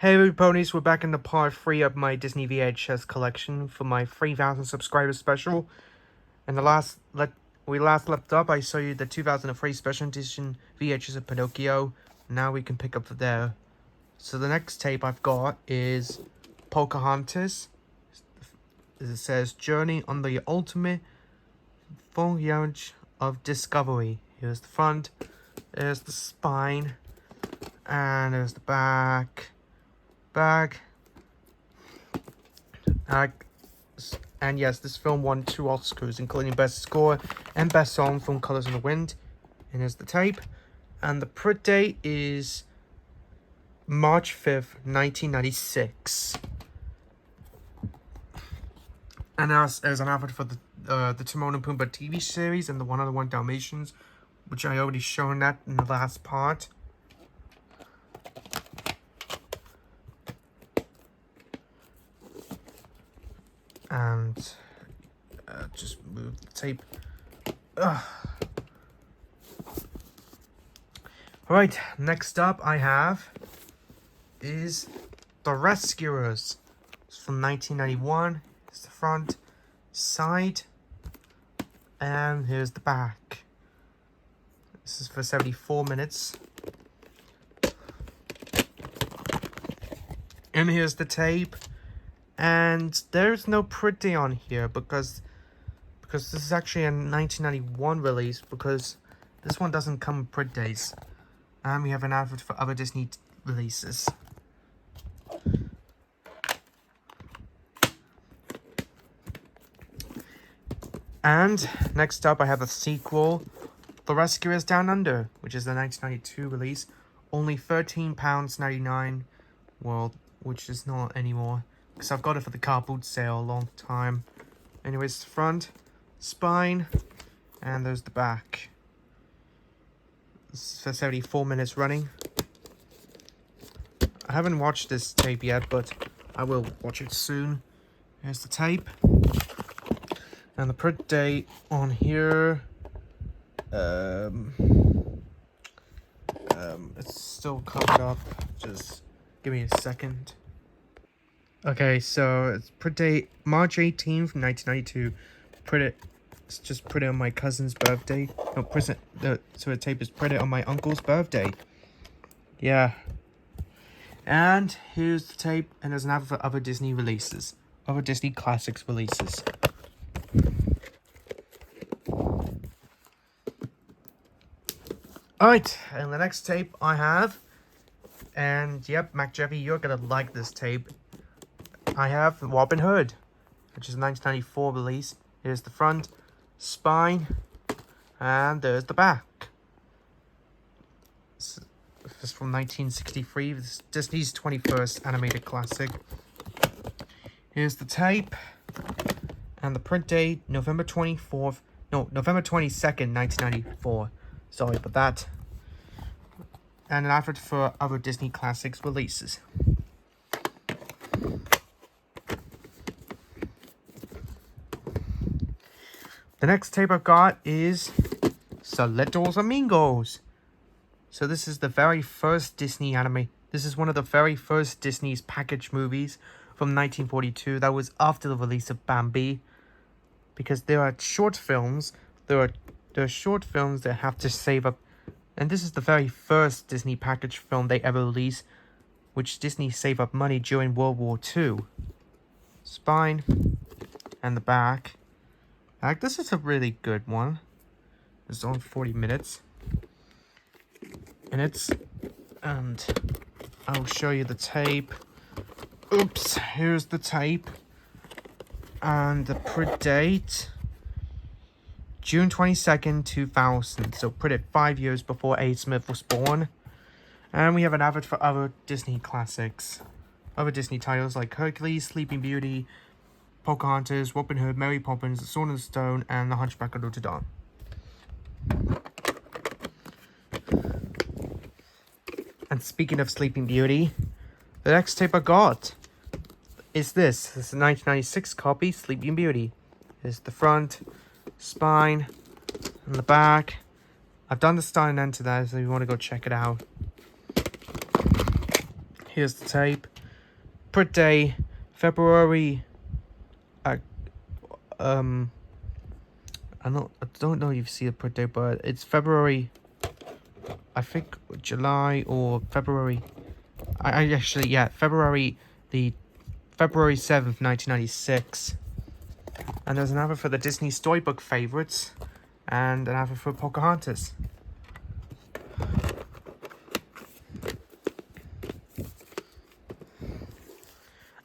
Hey ponies, we're back in the part 3 of my Disney VHS collection for my 3,000 subscribers special. And we last left up, I saw you the 2003 special edition VHS of Pinocchio. Now we can pick up from there. So the next tape I've got is Pocahontas. It says Journey on the Ultimate Voyage of Discovery. Here's the front, there's the spine, and there's the back. And yes, this film won 2 Oscars, including Best Score and Best Song from Colors in the Wind. And here's the tape. And the print date is March 5th, 1996. And there's an advert for the Timon and Pumbaa TV series and the 101 Dalmatians, which I already shown that in the last part. And just move the tape. Alright, next up I have is The Rescuers. It's from 1991. Here's the front, side, and here's the back. This is for 74 minutes. And here's the tape. And there's no print date on here because this is actually a 1991 release, because this one doesn't come with print dates. And we have an advert for other Disney releases. And next up I have a sequel, The Rescuers Down Under, which is the 1992 release. Only £13.99, well, which is not anymore, because I've got it for the cardboard sale a long time. Anyways, the front, spine, and there's the back. This is for 74 minutes running. I haven't watched this tape yet, but I will watch it soon. Here's the tape. And the print date on here, it's still covered up. Just give me a second. Okay, so it's print date March 18th, 1992. It's just printed on my cousin's birthday. No, so the tape is printed on my uncle's birthday. Yeah. And here's the tape, and there's an advert for other Disney releases. Other Disney Classics releases. Alright, and the next tape I have, and yep, Mac Jeffy, you're gonna like this tape. I have Robin Hood, which is a 1994 release. Here's the front, spine, and there's the back. This is from 1963. This is Disney's 21st animated classic. Here's the tape, and the print date, November 22nd, 1994. Sorry about that. And an advert for other Disney Classics releases. The next tape I've got is Little Amigos. So this is the very first Disney anime. This is one of the very first Disney's package movies from 1942. That was after the release of Bambi. Because there are short films. There are short films that have to save up. And this is the very first Disney package film they ever released, which Disney saved up money during World War II. Spine and the back. This is a really good one. It's on 40 minutes. And I'll show you the tape. Oops, here's the tape. And the print date, June 22nd, 2000. So printed 5 years before A. Smith was born. And we have an advert for other Disney classics. Other Disney titles like Hercules, Sleeping Beauty, Pocahontas, Robin Hood, Mary Poppins, The Sword and the Stone, and The Hunchback of Notre Dame. And speaking of Sleeping Beauty, the next tape I got is this. This is a 1996 copy, Sleeping Beauty. Here's the front, spine, and the back. I've done the start and end to that, so if you want to go check it out. Here's the tape. print day, February. I don't know if you see the print day, but it's February. I think July or February. I actually, yeah, February 7th, 1996. And there's an advert for the Disney Storybook favorites, and an advert for Pocahontas.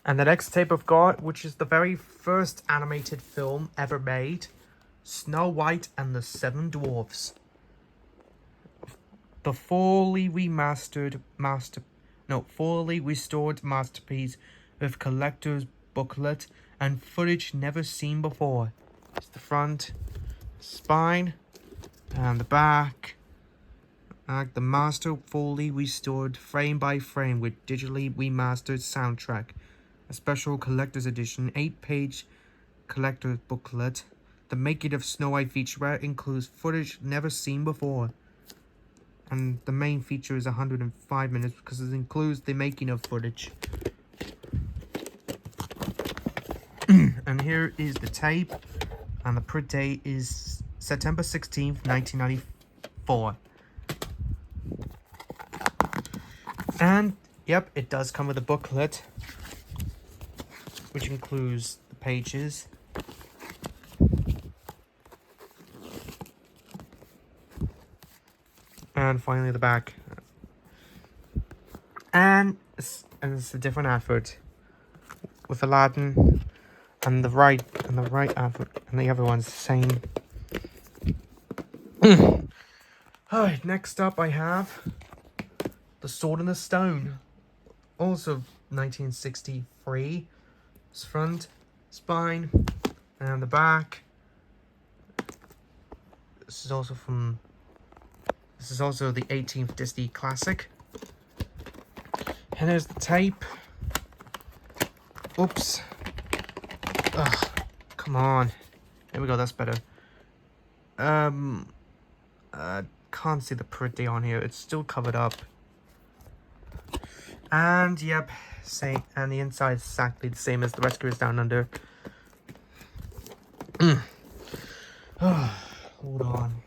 And the next tape I've got, which is the very first animated film ever made, Snow White and the Seven Dwarfs. The fully restored masterpiece with collector's booklet and footage never seen before. It's the front, spine, and the back. The master fully restored frame by frame with digitally remastered soundtrack. A special collector's edition 8-page collector's booklet. The making of Snow White featurette includes footage never seen before. And the main feature is 105 minutes because it includes the making of footage. And here is the tape. And the print date is September 16th, 1994. And, yep, it does come with a booklet, which includes the pages. And finally the back. And it's a different advert with Aladdin, and the right advert, and the other one's the same. Alright, next up I have The Sword and the Stone, also 1963. It's front, spine, and the back. This is also the 18th Disney classic. And there's the tape. Oops. Ugh, come on. There we go, that's better. Can't see the print date on here. It's still covered up. And yep, same. And the inside is exactly the same as the Rescuers Down Under. Hold on.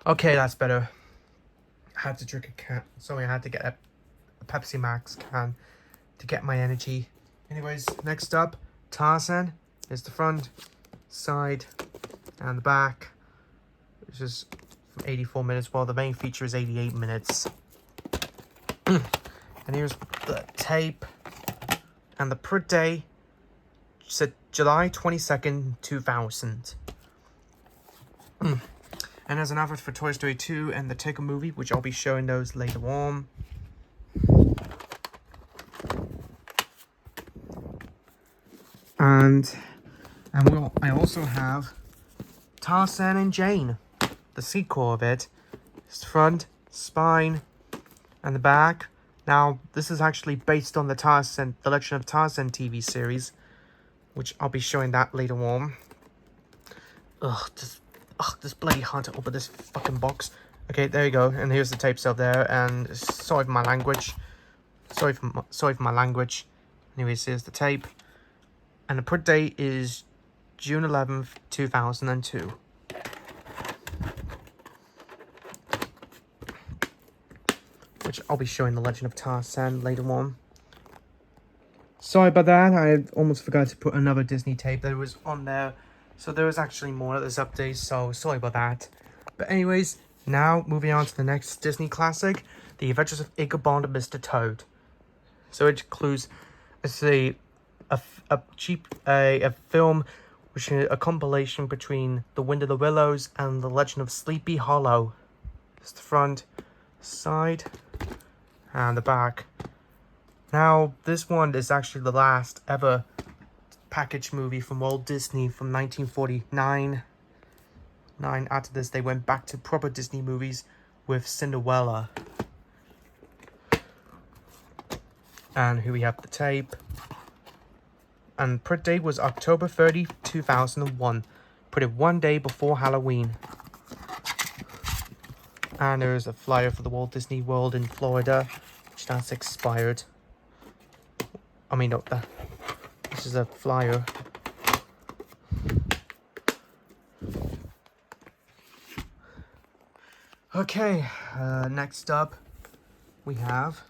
Okay, that's better. I had to drink a can. Sorry, I had to get a Pepsi Max can to get my energy. Anyways, next up, Tarzan. Is the front, side, and the back. Which is 84 minutes, while the main feature is 88 minutes. And here's the tape. And the print day said July 22nd, 2000. And there's an advert for Toy Story 2 and the Tickle movie, which I'll be showing those later on. And I also have Tarzan and Jane, the sequel of it. It's front, spine, and the back. Now, this is actually based on the Legend of Tarzan TV series, which I'll be showing that later on. This bloody hard to open this fucking box. Okay, there you go. And here's the tape up there. And sorry for my language. Sorry for my language. Anyways, here's the tape. And the print date is June 11th, 2002. Which I'll be showing the Legend of Tarzan later on. Sorry about that. I almost forgot to put another Disney tape that was on there. So there was actually more of this update, so sorry about that. But anyways, now moving on to the next Disney classic, The Adventures of Ichabod and Mr. Toad. So it includes, a film which is a compilation between The Wind of the Willows and The Legend of Sleepy Hollow. It's the front, side, and the back. Now, this one is actually the last ever package movie from Walt Disney from 1949. After this, they went back to proper Disney movies with Cinderella. And here we have the tape. And print date was October 30, 2001. Printed one day before Halloween. And there's a flyer for the Walt Disney World in Florida, which that's expired. I mean, no, this is a flyer. Okay, next up, we have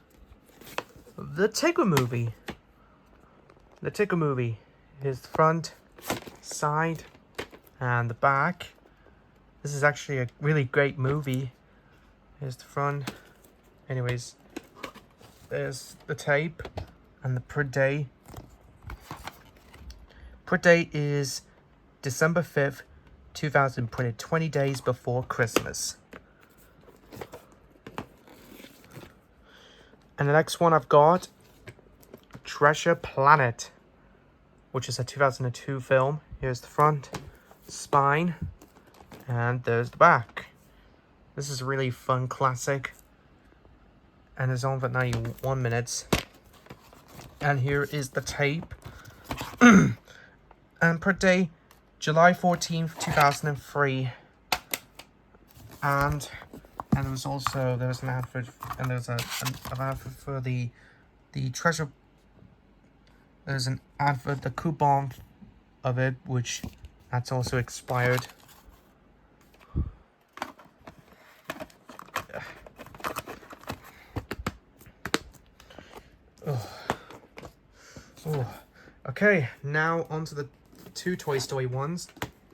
the Tigger movie. The Tigger movie. Here's the front, side, and the back. This is actually a really great movie. Here's the front. Anyways, there's the tape and the print date. Print date is December 5th, 2000, printed 20 days before Christmas. And the next one I've got, Treasure Planet, which is a 2002 film. Here's the front, spine, and there's the back. This is a really fun classic, and it's on for 91 minutes. And here is the tape. And per day, July 14th, 2003. And there was an advert, and there's an advert for the treasure. There's an advert, the coupon of it, which that's also expired. Okay, now onto the two Toy Story ones.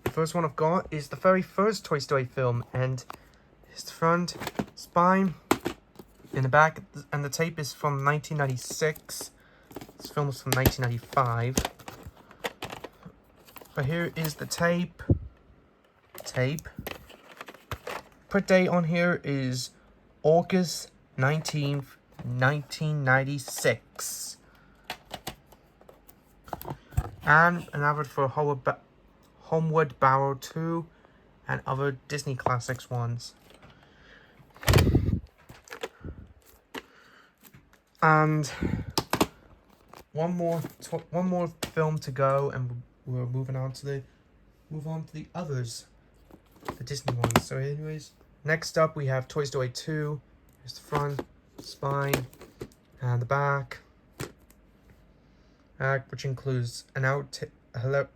The first one I've got is the very first Toy Story film, and it's the front, spine, in the back, and the tape is from 1996. This film is from 1995. But here is the tape. Put date on here is August 19th, 1996. And an advert for Homeward Bound 2 and other Disney Classics ones. And one more film to go, and we're moving on to the others, the Disney ones. So anyways, next up we have Toy Story 2. Here's the front, spine, and the back. Which includes an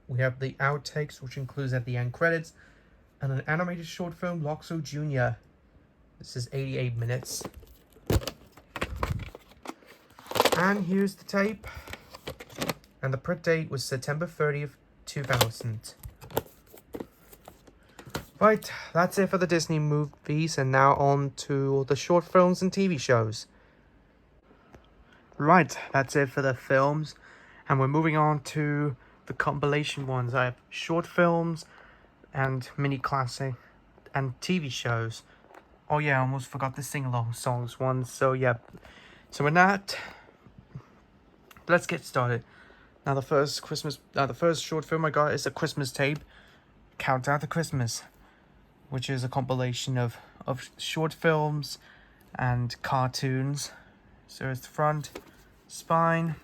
we have the outtakes, which includes at the end credits, and an animated short film, Loxo Jr. This is 88 minutes. And here's the tape. And the print date was September 30th, 2000. Right, that's it for the Disney movies, and now on to the short films and TV shows. Right, that's it for the films. And we're moving on to the compilation ones. I have short films and mini classic and TV shows. Oh yeah, I almost forgot the sing-along songs one. So yeah, so with that, let's get started. Now the first short film I got is a Christmas tape, Countdown to Christmas, which is a compilation of short films and cartoons. So it's the front, spine,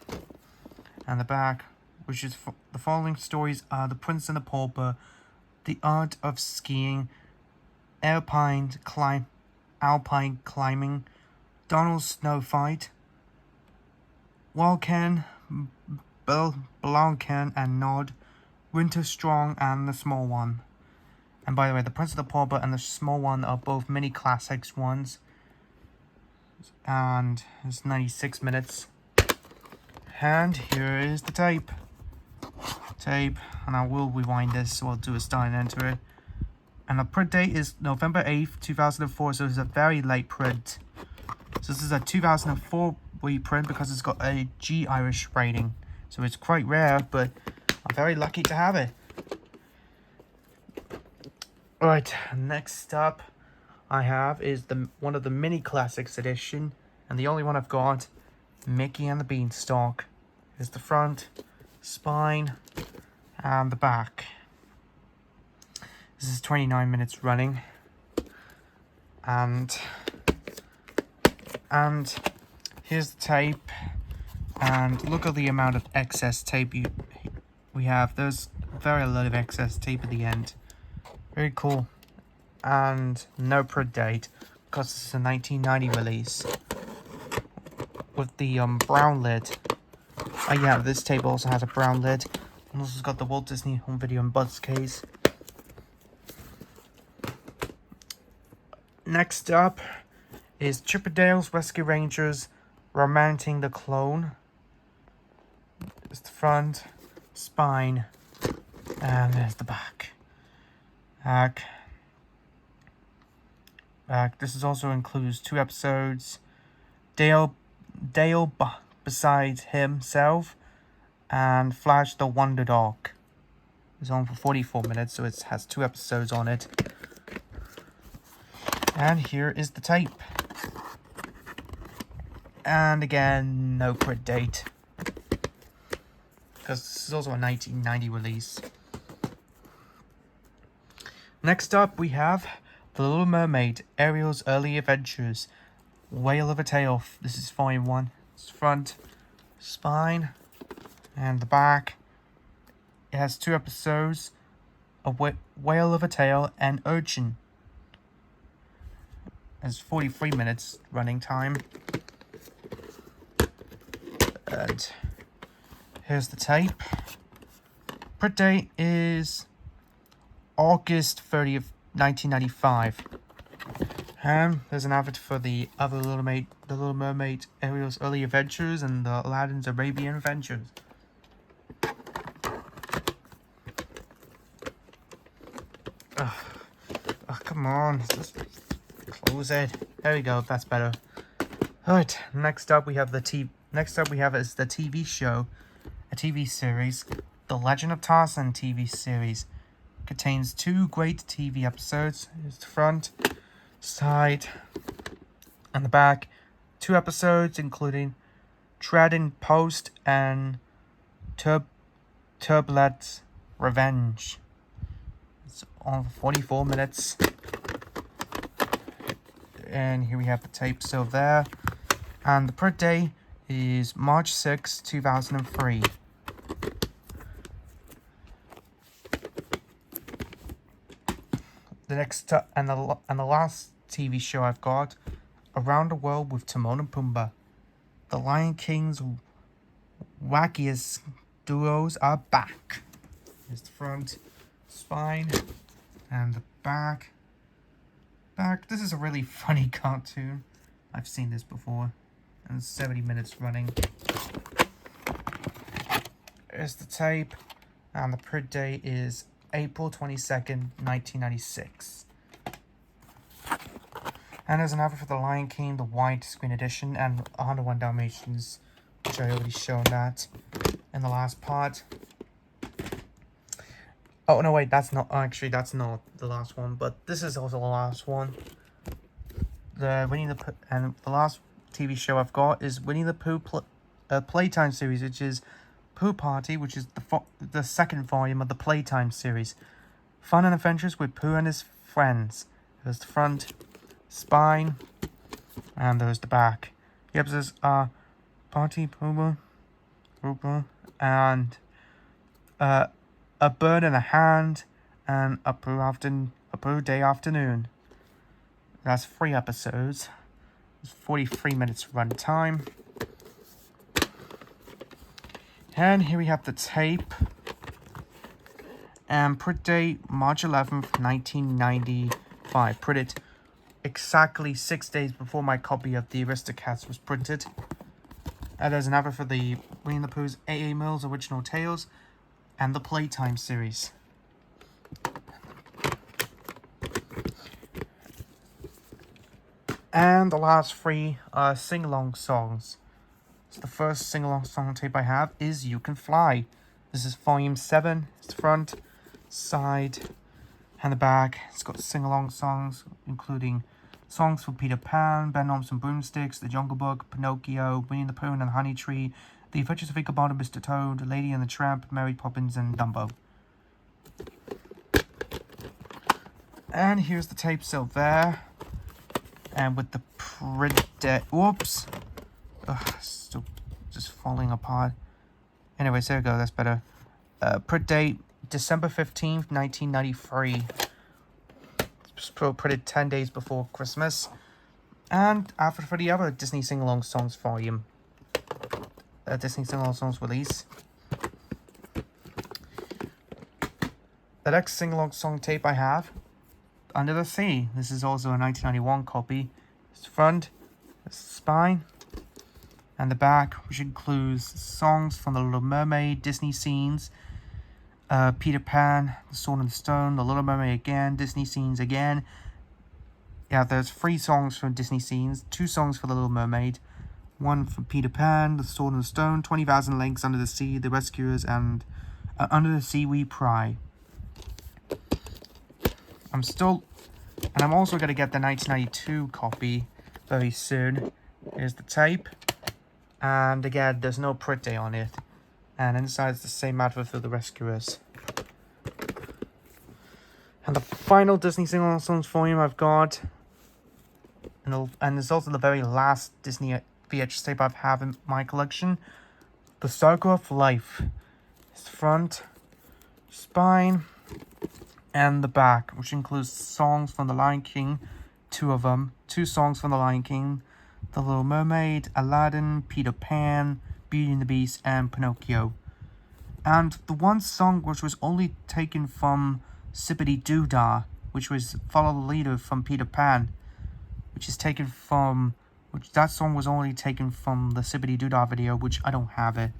and the back, which is the following stories are The Prince and the Pauper, The Art of Skiing, Alpine Climbing, Donald's Snow Fight, Walken, Blanken and Nod, Winter Strong, and The Small One. And by the way, The Prince and the Pauper and The Small One are both mini classics ones. And it's 96 minutes. And here is the tape, and I will rewind this, so I'll do a start and enter it. And the print date is November 8th, 2004, so it's a very late print. So this is a 2004 reprint because it's got a G Irish rating, so it's quite rare, but I'm very lucky to have it. Alright, next up I have is one of the mini classics edition, and the only one I've got, Mickey and the Beanstalk. Here's the front, spine, and the back. This is 29 minutes running. And here's the tape. And look at the amount of excess tape we have. There's very lot of excess tape at the end. Very cool. And no print date. because this is a 1990 release with the brown lid. Oh yeah, this tape also has a brown lid. And also got the Walt Disney Home Video and Buds case. Next up is Chip 'n Dale's Rescue Rangers Remounting the Clone. There's the front, spine, and there's the back. Back. This is also includes 2 episodes. Dale beside himself, and Flash the Wonder Dog. It's on for 44 minutes, so it has 2 episodes on it. And here is the tape. And again, no print date, because this is also a 1990 release. Next up, we have The Little Mermaid, Ariel's Early Adventures, Whale of a Tale. This is volume 1. It's front, spine, and the back. It has 2 episodes, A Whale of a Tale and Urchin. It's 43 minutes running time. And here's the tape. Print date is August 30th, 1995. And there's an advert for the other The Little Mermaid, Ariel's Early Adventures, and the Aladdin's Arabian Adventures. Oh, come on. Just close it. There we go. That's better. Alright, next up we have the TV show, a TV series, The Legend of Tarzan TV series. Contains 2 great TV episodes. Here's the front, side, and the back. 2 episodes including Trading Post and Turblet's Revenge. It's on for 44 minutes. And here we have the tape still there. And the print day is March 6, 2003. The next and the last TV show I've got, Around the World with Timon and Pumbaa. The Lion King's wackiest duos are back. Here's the front, spine, and the back. This is a really funny cartoon. I've seen this before. And it's 70 minutes running. Here's the tape. And the print date is April 22nd, 1996. And there's an advert for The Lion King, the widescreen edition, and 101 Dalmatians, which I already shown that in the last part. Oh, no, wait, that's not the last one, but this is also the last one. And the last TV show I've got is Winnie the Pooh Playtime series, which is Pooh Party, which is the second volume of the Playtime series. Fun and adventures with Pooh and his friends. There's the front, spine, and there's the back. The episodes are Party Pooh, and A Bird in a Hand, and A Pooh Day Afternoon. That's 3 episodes. It's 43 minutes run time. And here we have the tape. And print date March 11th, 1995. Printed exactly 6 days before my copy of the Aristocats was printed. And there's an advert for the Winnie the Pooh's A.A. Mills Original Tales and the Playtime series. And the last 3 are sing-along songs. So the first sing-along song tape I have is You Can Fly. This is volume 7. It's the front, side, and the back. It's got sing-along songs, including songs for Peter Pan, Ben Arms and Broomsticks, The Jungle Book, Pinocchio, Winnie the Pooh and the Honey Tree, The Adventures of Ichabod and Mr. Toad, Lady and the Tramp, Mary Poppins, and Dumbo. And here's the tape still there. And with the print date, whoops. Ugh, still just falling apart. Anyways, there we go, that's better. Print date, December 15th, 1993. It's printed 10 days before Christmas. And for the other Disney sing-along songs volume, Disney sing-along songs release. The next sing-along song tape I have, Under the Sea. This is also a 1991 copy. It's the front, the spine, and the back, which includes songs from The Little Mermaid, Disney scenes, Peter Pan, The Sword and the Stone, The Little Mermaid again, Disney scenes again. Yeah, there's 3 songs from Disney scenes, 2 songs for The Little Mermaid, 1 for Peter Pan, The Sword and the Stone, 20,000 Leagues Under the Sea, The Rescuers, and Under the Sea We Pry. I'm also going to get the 1992 copy very soon. Here's the tape. And again, there's no print day on it. And inside it's the same advert for The Rescuers. And the final Disney sing-along songs volume I've got, and it's also the very last Disney VHS tape I have in my collection, The Circle of Life. It's the front, spine, and the back, which includes songs from The Lion King, 2 of them, 2 songs from The Lion King, The Little Mermaid, Aladdin, Peter Pan, Beauty and the Beast, and Pinocchio. And the one song which was only taken from Zippity Doo Dah, which was Follow the Leader from Peter Pan, that song was only taken from the Zippity Doo Dah video, which I don't have it.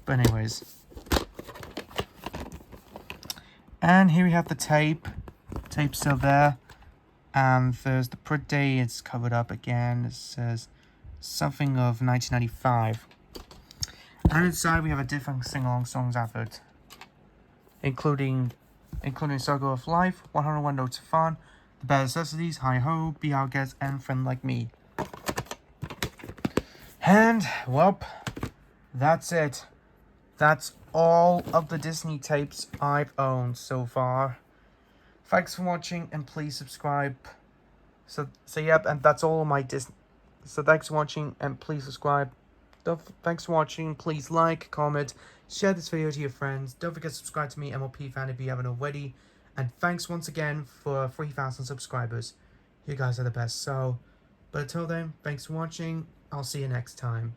But anyways. And here we have the tape. Tape's still there. And there's the print day. It's covered up again. It says something of 1995. And inside we have a different sing-along songs advert, including Circle of Life, 101 Notes of Fun, The Bare Necessities, Hi Ho, Be Our Guest, and Friend Like Me. And, well, that's it. That's all of the Disney tapes I've owned so far. Thanks for watching, and please subscribe. So yep, and that's all of my Disney. So thanks for watching, and please subscribe. Thanks for watching. Please like, comment, share this video to your friends. Don't forget to subscribe to me, MLP fan, if you haven't already. And thanks once again for 3,000 subscribers. You guys are the best. But until then, thanks for watching. I'll see you next time.